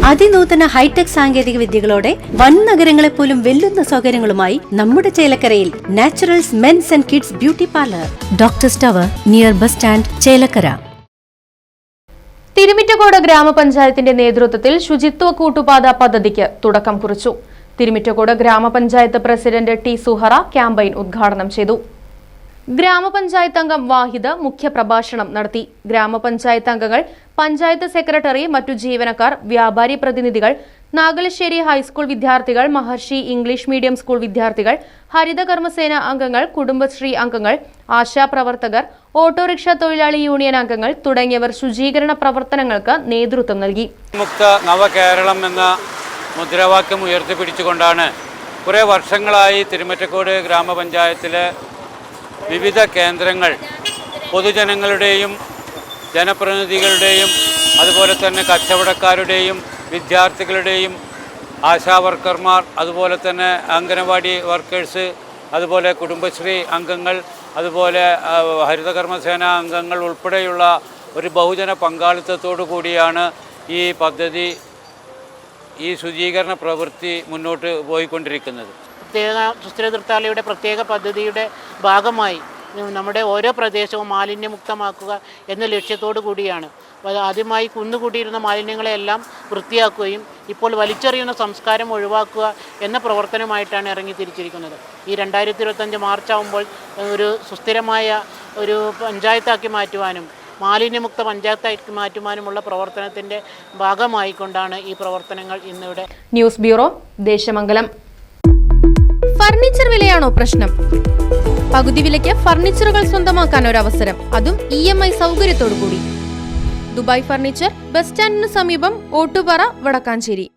അതിനൂതന hi tech സാങ്കേതിക വിദ്യകളോടെ വൻ നഗരങ്ങളെ പോലും വെല്ലുന്ന സൗകര്യങ്ങളുമായി നമ്മുടെ ചേലക്കരയിൽ naturals men's and kids beauty parlour, doctors tower, near bus stand, Chelakkara. Thirumittakode ഗ്രാമപഞ്ചായത്തിന്റെ നേതൃത്വത്തിൽ ശുചിത്വ കൂട്ടുപാത പദ്ധതിക്ക് തുടക്കം കുറിച്ചു. തിരുമിറ്റക്കോട് ഗ്രാമപഞ്ചായത്ത് പ്രസിഡന്റ് ടി സുഹറ ക്യാമ്പയിൻ ഉദ്ഘാടനം ചെയ്തു. ഗ്രാമപഞ്ചായത്ത് അംഗം വാഹിദ് മുഖ്യപ്രഭാഷണം നടത്തി. ഗ്രാമപഞ്ചായത്ത് അംഗങ്ങൾ, പഞ്ചായത്ത് സെക്രട്ടറി, മറ്റു ജീവനക്കാർ, വ്യാപാരി പ്രതിനിധികൾ, നാഗലശ്ശേരി ഹൈസ്കൂൾ വിദ്യാർത്ഥികൾ, മഹർഷി ഇംഗ്ലീഷ് മീഡിയം സ്കൂൾ വിദ്യാർത്ഥികൾ, ഹരിതകർമ്മസേന അംഗങ്ങൾ, കുടുംബശ്രീ അംഗങ്ങൾ, ആശാപ്രവർത്തകർ, ഓട്ടോറിക്ഷ തൊഴിലാളി യൂണിയൻ അംഗങ്ങൾ തുടങ്ങിയവർ ശുചീകരണ പ്രവർത്തനങ്ങൾക്ക് നേതൃത്വം നൽകി. മുക്ത നവകേരളം എന്ന മുദ്രാവാക്യം ഉയർത്തിപ്പിടിച്ചുകൊണ്ടാണ് കുറേ വർഷങ്ങളായി തിരുമിറ്റക്കോട് ഗ്രാമപഞ്ചായത്തിലെ വിവിധ കേന്ദ്രങ്ങൾ പൊതുജനങ്ങളുടെയും ജനപ്രതിനിധികളുടെയും അതുപോലെ തന്നെ കച്ചവടക്കാരുടെയും വിദ്യാർത്ഥികളുടെയും ആശാവർക്കർമാർ, അതുപോലെ തന്നെ അംഗനവാടി വർക്കേഴ്സ്, അതുപോലെ കുടുംബശ്രീ അംഗങ്ങൾ, അതുപോലെ ഹരിതകർമ്മസേന അംഗങ്ങൾ ഉൾപ്പെടെയുള്ള ഒരു ബഹുജന പങ്കാളിത്തത്തോടു കൂടിയാണ് ഈ പദ്ധതി, ഈ ശുചീകരണ പ്രവൃത്തി മുന്നോട്ട് പോയിക്കൊണ്ടിരിക്കുന്നത്. പ്രത്യേക സുസ്ഥിര തീർത്ഥാടനയുടെ പ്രത്യേക പദ്ധതിയുടെ ഭാഗമായി നമ്മുടെ ഓരോ പ്രദേശവും മാലിന്യമുക്തമാക്കുക എന്ന ലക്ഷ്യത്തോടു കൂടിയാണ്. ആദ്യമായി കുന്നുകൂട്ടിയിരുന്ന മാലിന്യങ്ങളെല്ലാം വൃത്തിയാക്കുകയും ഇപ്പോൾ വലിച്ചെറിയുന്ന സംസ്കാരം ഒഴിവാക്കുക എന്ന പ്രവർത്തനമായിട്ടാണ് ഇറങ്ങിത്തിരിച്ചിരിക്കുന്നത്. ഈ 2025 മാർച്ച് ആകുമ്പോൾ ഒരു സുസ്ഥിരമായ ഒരു പഞ്ചായത്താക്കി മാറ്റുവാനും മാലിന്യമുക്ത പഞ്ചായത്താക്കി മാറ്റുവാനുമുള്ള പ്രവർത്തനത്തിൻ്റെ ഭാഗമായിക്കൊണ്ടാണ് ഈ പ്രവർത്തനങ്ങൾ ഇന്നിവിടെ. News bureau, Desamangalam. ഫർണിച്ചർ വിലയാണോ പ്രശ്നം? പകുതി വിലയ്ക്ക് ഫർണിച്ചറുകൾ സ്വന്തമാക്കാൻ ഒരു അവസരം, അതും EMI സൗകര്യത്തോടു കൂടി. ദുബായ് ഫർണിച്ചർ, ബസ് സ്റ്റാൻഡിന് സമീപം, ഓട്ടുപാറ, വടക്കാഞ്ചേരി.